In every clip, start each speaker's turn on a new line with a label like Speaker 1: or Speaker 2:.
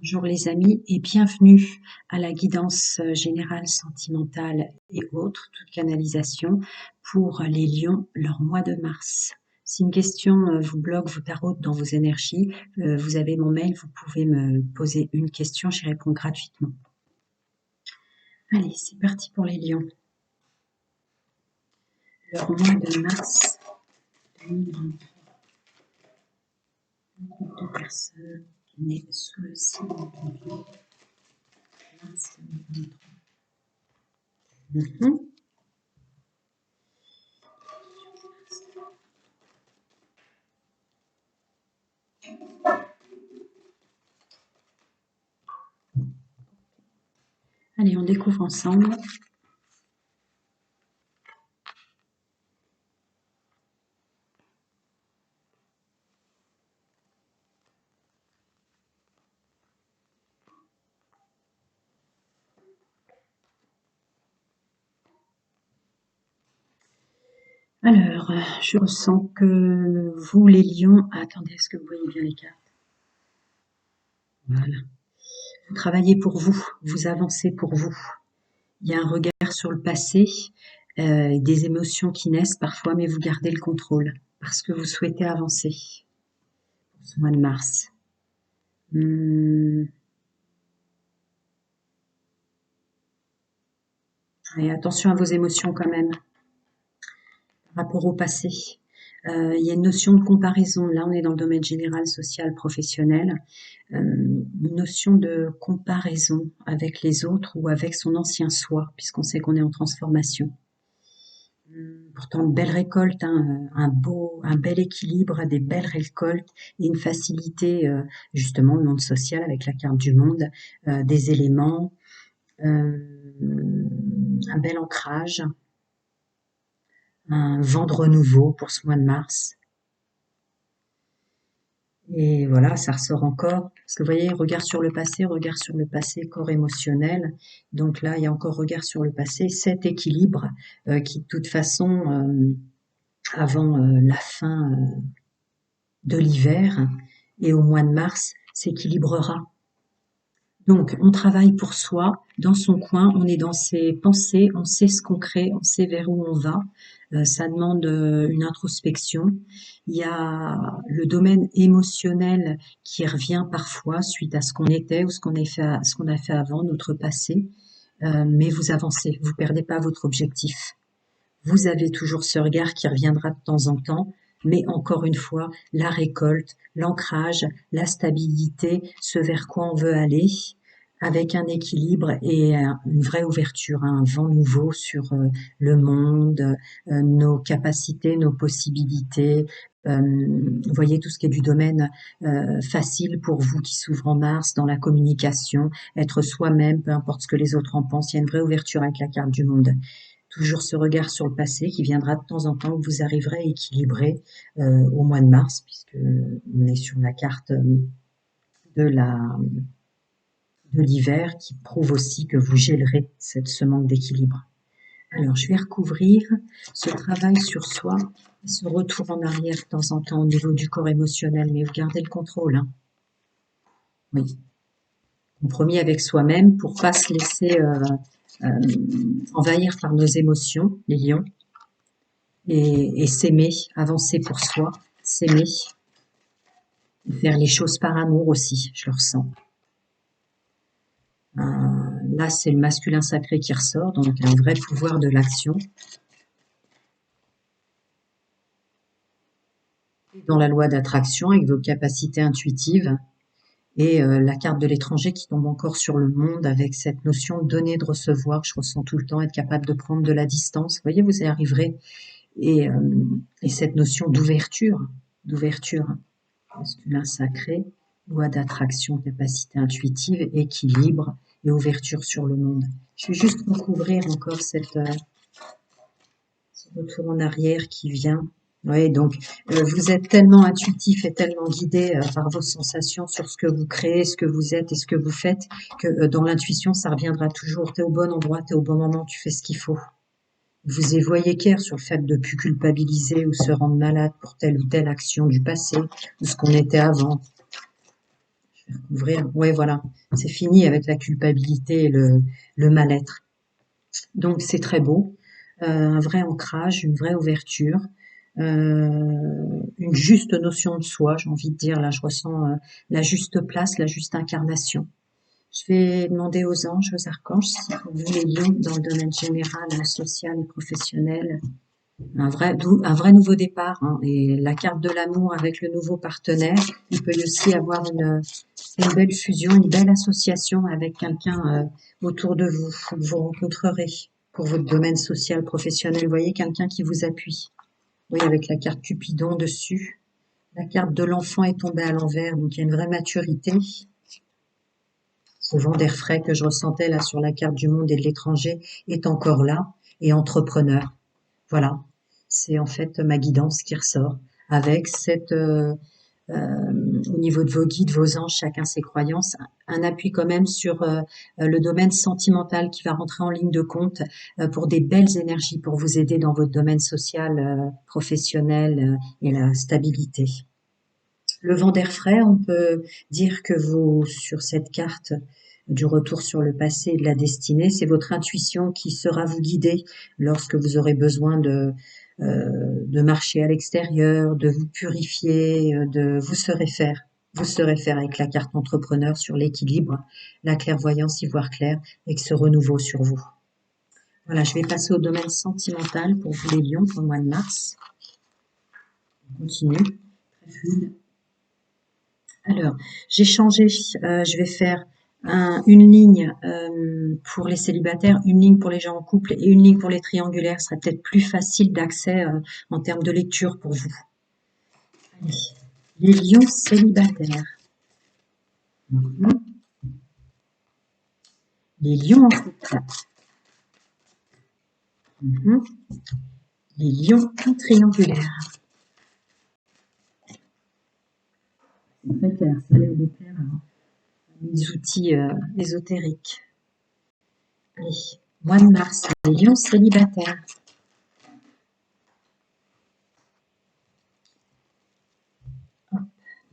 Speaker 1: Bonjour les amis et bienvenue à la guidance générale sentimentale et autres, toute canalisation pour les lions, leur mois de mars. Si une question vous bloque, vous taraude dans vos énergies, vous avez mon mail, vous pouvez me poser une question, j'y réponds gratuitement. Allez, c'est parti pour les lions. Leur mois de mars 2023. Un groupe de personnes nées sous le signe du lion, mars 2023. Allez, on découvre ensemble. Alors, je ressens que vous, les lions, attendez, est-ce que vous voyez bien les cartes? Voilà. Vous travaillez pour vous, vous avancez pour vous. Il y a un regard sur le passé, des émotions qui naissent parfois, mais vous gardez le contrôle parce que vous souhaitez avancer pour ce mois de mars. Et attention à vos émotions quand même, par rapport au passé. Il y a une notion de comparaison. Là, on est dans le domaine général, social, professionnel. Une notion de comparaison avec les autres ou avec son ancien soi, puisqu'on sait qu'on est en transformation. Pourtant, belle récolte, hein, un bel équilibre, des belles récoltes et une facilité, justement, le monde social avec la carte du monde, des éléments, un bel ancrage, un vent de renouveau pour ce mois de mars. Et voilà, ça ressort encore. Parce que vous voyez, regard sur le passé, corps émotionnel. Donc là, il y a encore regard sur le passé, cet équilibre qui, de toute façon, avant la fin de l'hiver et au mois de mars, s'équilibrera. Donc, on travaille pour soi, dans son coin, on est dans ses pensées, on sait ce qu'on crée, on sait vers où on va. Ça demande une introspection. Il y a le domaine émotionnel qui revient parfois suite à ce qu'on était ou ce qu'on a fait avant, notre passé. Mais vous avancez, vous perdez pas votre objectif. Vous avez toujours ce regard qui reviendra de temps en temps, mais encore une fois, la récolte, l'ancrage, la stabilité, ce vers quoi on veut aller, avec un équilibre et une vraie ouverture, un vent nouveau sur le monde, nos capacités, nos possibilités. Vous voyez tout ce qui est du domaine facile pour vous qui s'ouvre en mars dans la communication, être soi-même, peu importe ce que les autres en pensent. Il y a une vraie ouverture avec la carte du monde. Toujours ce regard sur le passé qui viendra de temps en temps, que vous arriverez à équilibrer au mois de mars, puisque on est sur la carte de l'hiver qui prouve aussi que vous gèlerez ce manque d'équilibre. Alors, je vais recouvrir ce travail sur soi, ce retour en arrière de temps en temps au niveau du corps émotionnel, mais vous gardez le contrôle. Hein. Oui. Compromis avec soi-même pour pas se laisser envahir par nos émotions, les lions, et s'aimer, avancer pour soi, s'aimer, et faire les choses par amour aussi, je le ressens. Là, c'est le masculin sacré qui ressort, donc un vrai pouvoir de l'action. Dans la loi d'attraction, avec vos capacités intuitives, et la carte de l'étranger qui tombe encore sur le monde avec cette notion de donner, de recevoir, que je ressens tout le temps, être capable de prendre de la distance. Vous voyez, vous y arriverez. Et cette notion d'ouverture, masculin sacré, loi d'attraction, capacité intuitive, équilibre et ouverture sur le monde. Je vais juste recouvrir encore ce retour en arrière qui vient. Oui, donc vous êtes tellement intuitif et tellement guidé par vos sensations sur ce que vous créez, ce que vous êtes et ce que vous faites, que dans l'intuition, ça reviendra toujours. Tu es au bon endroit, tu es au bon moment, tu fais ce qu'il faut. Vous y voyez clair sur le fait de ne plus culpabiliser ou se rendre malade pour telle ou telle action du passé, ou ce qu'on était avant. Ouvrir. Ouais, voilà. C'est fini avec la culpabilité et le mal-être. Donc c'est très beau. Un vrai ancrage, une vraie ouverture, une juste notion de soi, j'ai envie de dire. Là, je ressens la juste place, la juste incarnation. Je vais demander aux anges, aux archanges, si pour vous les lions dans le domaine général, social et professionnel, un vrai nouveau départ, hein, et la carte de l'amour avec le nouveau partenaire. Il peut y aussi avoir une belle fusion, une belle association avec quelqu'un autour de vous, que vous rencontrerez pour votre domaine social, professionnel. Vous voyez quelqu'un qui vous appuie. Oui, avec la carte Cupidon dessus. La carte de l'enfant est tombée à l'envers, donc il y a une vraie maturité. Ce vent d'air frais que je ressentais là sur la carte du monde et de l'étranger est encore là, et entrepreneur. Voilà, c'est en fait ma guidance qui ressort avec au niveau de vos guides, vos anges, chacun ses croyances, un appui quand même sur le domaine sentimental qui va rentrer en ligne de compte pour des belles énergies pour vous aider dans votre domaine social, professionnel et la stabilité. Le vent d'air frais, on peut dire que vous, sur cette carte du retour sur le passé et de la destinée, c'est votre intuition qui sera vous guider lorsque vous aurez besoin de marcher à l'extérieur, de vous purifier, de vous serez faire. Vous serez faire avec la carte entrepreneur sur l'équilibre, la clairvoyance, y voir clair, avec ce renouveau sur vous. Voilà, je vais passer au domaine sentimental pour vous les lions pour le mois de mars. On continue. Très fluide. Alors, j'ai changé, je vais faire une ligne pour les célibataires, une ligne pour les gens en couple et une ligne pour les triangulaires. Ce serait peut-être plus facile d'accès en termes de lecture pour vous. Allez. Les lions célibataires. Les lions en couple. Les lions triangulaires. C'est très clair, ça a l'air de plaire à mes outils ésotériques. Allez, mois de mars, les lions célibataires.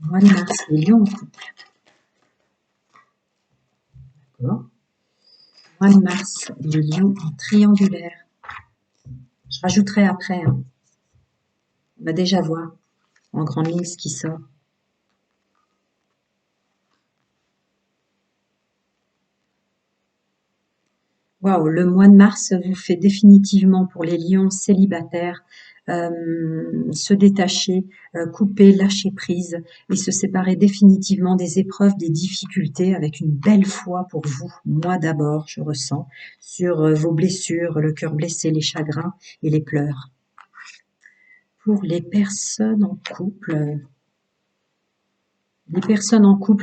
Speaker 1: Mois de mars, les lions en couple. D'accord. Mois de mars, les lions en triangulaire. Je rajouterai après. Hein. On va déjà voir en grande ligne ce qui sort. Waouh, le mois de mars vous fait définitivement pour les lions célibataires se détacher, couper, lâcher prise et se séparer définitivement des épreuves, des difficultés avec une belle foi pour vous. Moi d'abord, je ressens sur vos blessures, le cœur blessé, les chagrins et les pleurs. Pour les personnes en couple,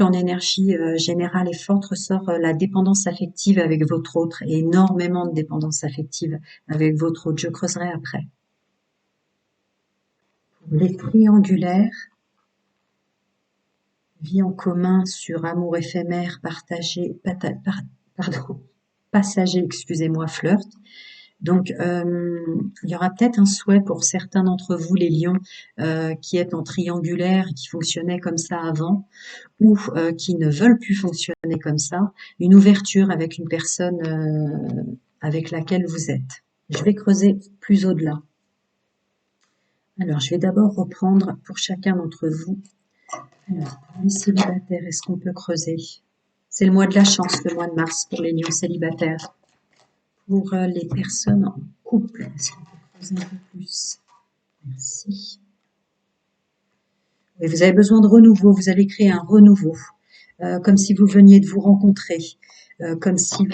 Speaker 1: en énergie générale et forte ressort la dépendance affective avec votre autre, et énormément de dépendance affective avec votre autre. Je creuserai après. Pour les triangulaires, vie en commun sur amour éphémère, passager, excusez-moi, flirt. Donc, il y aura peut-être un souhait pour certains d'entre vous, les lions, qui êtes en triangulaire, qui fonctionnaient comme ça avant, ou qui ne veulent plus fonctionner comme ça, une ouverture avec une personne avec laquelle vous êtes. Je vais creuser plus au-delà. Alors, je vais d'abord reprendre pour chacun d'entre vous. Alors, pour les célibataires, est-ce qu'on peut creuser? C'est le mois de la chance, le mois de mars, pour les lions célibataires. Pour les personnes en couple, est-ce qu'on peut creuser un peu plus? Merci. Et vous avez besoin de renouveau, vous allez créer un renouveau, comme si vous veniez de vous rencontrer, comme si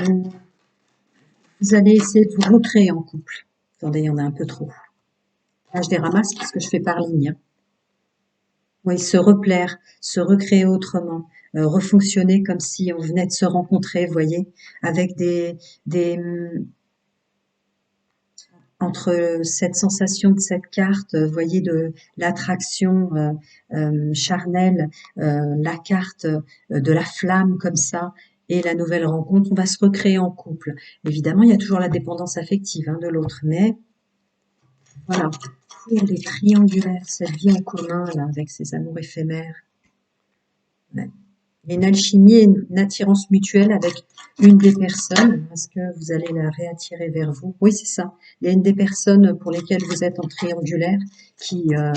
Speaker 1: vous allez essayer de vous recréer en couple. Attendez, il y en a un peu trop. Là, je les ramasse parce que je fais par ligne. Hein. Oui, se replaire, se recréer autrement, refonctionner comme si on venait de se rencontrer, vous voyez, avec entre cette sensation de cette carte, vous voyez, de l'attraction charnelle, la carte de la flamme comme ça, et la nouvelle rencontre, on va se recréer en couple. Évidemment, il y a toujours la dépendance affective de l'autre, mais voilà, pour les triangulaires, cette vie en commun là, avec ces amours éphémères, ouais. Il y a une alchimie et une attirance mutuelle avec une des personnes. Est-ce que vous allez la réattirer vers vous? Oui, c'est ça. Il y a une des personnes pour lesquelles vous êtes en triangulaire qui, euh,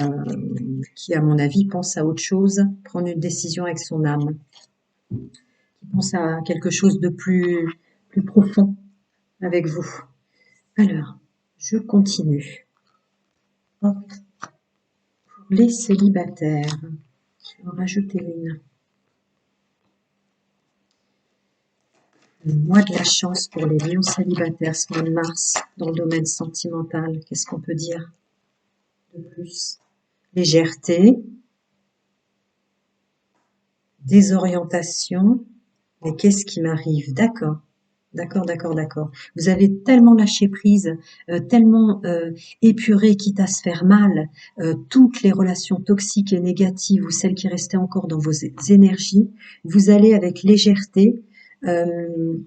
Speaker 1: qui, à mon avis, pense à autre chose, prendre une décision avec son âme, qui pense à quelque chose de plus profond avec vous. Alors, je continue. Hop. Pour les célibataires, je vais en rajouter une. Le mois de la chance pour les lions célibataires, ce mois de mars, dans le domaine sentimental. Qu'est-ce qu'on peut dire de plus? Légèreté, désorientation. Mais qu'est-ce qui m'arrive? D'accord, d'accord, d'accord, d'accord. Vous avez tellement lâché prise, tellement épuré, quitte à se faire mal, toutes les relations toxiques et négatives ou celles qui restaient encore dans vos énergies. Vous allez avec légèreté. euh,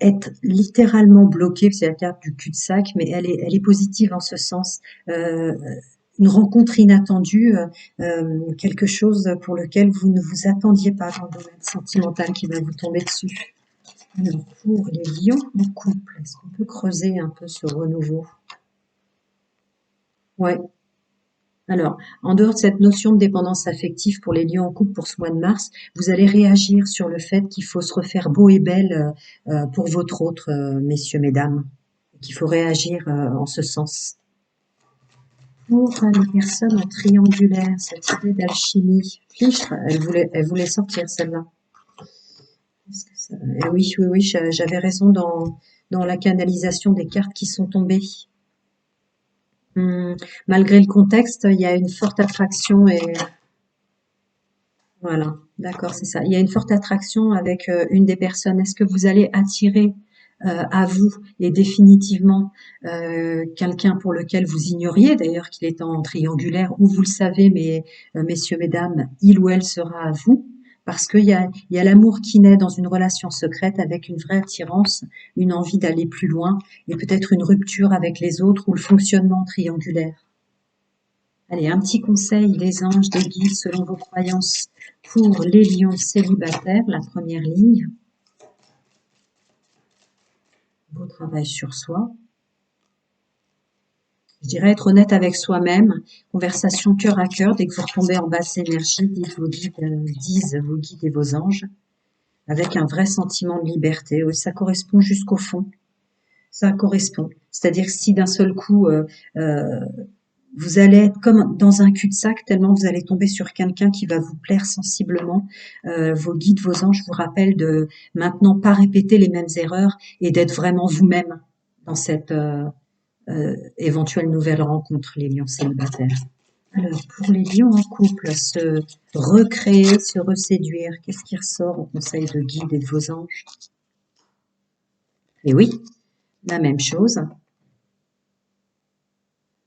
Speaker 1: Être littéralement bloquée, c'est la carte du cul-de-sac, mais elle est positive en ce sens. Euh, une rencontre inattendue, quelque chose pour lequel vous ne vous attendiez pas dans le domaine sentimental qui va vous tomber dessus. Alors, pour les lions en couple, est-ce qu'on peut creuser un peu ce renouveau? Ouais. Alors, en dehors de cette notion de dépendance affective pour les lions en couple pour ce mois de mars, vous allez réagir sur le fait qu'il faut se refaire beau et belle pour votre autre, messieurs, mesdames. Qu'il faut réagir en ce sens. Pour les personnes en triangulaire, cette idée d'alchimie, fichtre, elle voulait sortir celle-là. Oui, oui, oui, j'avais raison dans la canalisation des cartes qui sont tombées. Malgré le contexte, il y a une forte attraction et voilà, d'accord, c'est ça. Il y a une forte attraction avec une des personnes. Est-ce que vous allez attirer à vous et définitivement quelqu'un pour lequel vous ignoriez d'ailleurs qu'il est en triangulaire ou vous le savez, mais messieurs, mesdames, il ou elle sera à vous parce qu'il y a l'amour qui naît dans une relation secrète avec une vraie attirance, une envie d'aller plus loin et peut-être une rupture avec les autres ou le fonctionnement triangulaire. Allez, un petit conseil, les anges, des guides, selon vos croyances, pour les lions célibataires, la première ligne, beau travail sur soi. Je dirais être honnête avec soi-même, conversation cœur à cœur, dès que vous retombez en basse énergie, disent vos guides et vos anges, avec un vrai sentiment de liberté. Oui, ça correspond jusqu'au fond. Ça correspond. C'est-à-dire que si d'un seul coup, euh, vous allez être comme dans un cul-de-sac tellement vous allez tomber sur quelqu'un qui va vous plaire sensiblement. Vos guides, vos anges vous rappellent de maintenant pas répéter les mêmes erreurs et d'être vraiment vous-même dans cette éventuelle nouvelle rencontre, les lions célibataires. Alors, pour les lions en couple, se recréer, se reséduire, qu'est-ce qui ressort au conseil de guide et de vos anges? Et oui, la même chose.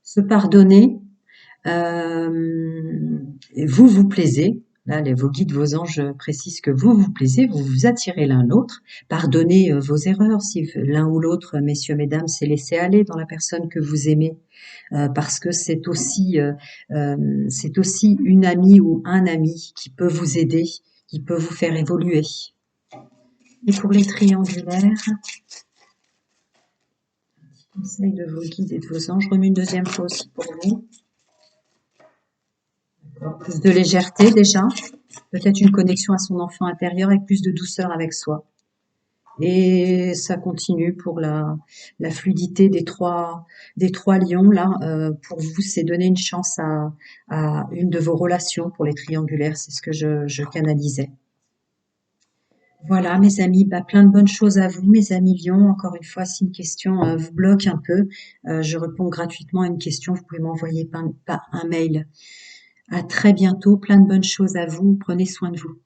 Speaker 1: Se pardonner, vous vous plaisez. Là, vos guides, vos anges précisent que vous vous plaisez, vous vous attirez l'un l'autre. Pardonnez vos erreurs si l'un ou l'autre, messieurs, mesdames, s'est laissé aller dans la personne que vous aimez, parce que c'est aussi une amie ou un ami qui peut vous aider, qui peut vous faire évoluer. Et pour les triangulaires, conseil de vos guides et de vos anges, je remets une deuxième fois aussi pour vous. Plus de légèreté déjà, peut-être une connexion à son enfant intérieur avec plus de douceur avec soi. Et ça continue pour la fluidité des trois lions. Là, pour vous, c'est donner une chance à une de vos relations pour les triangulaires. C'est ce que je canalisais. Voilà, mes amis, bah, plein de bonnes choses à vous, mes amis lions. Encore une fois, si une question vous bloque un peu, je réponds gratuitement à une question. Vous pouvez m'envoyer par un mail. À très bientôt, plein de bonnes choses à vous. Prenez soin de vous.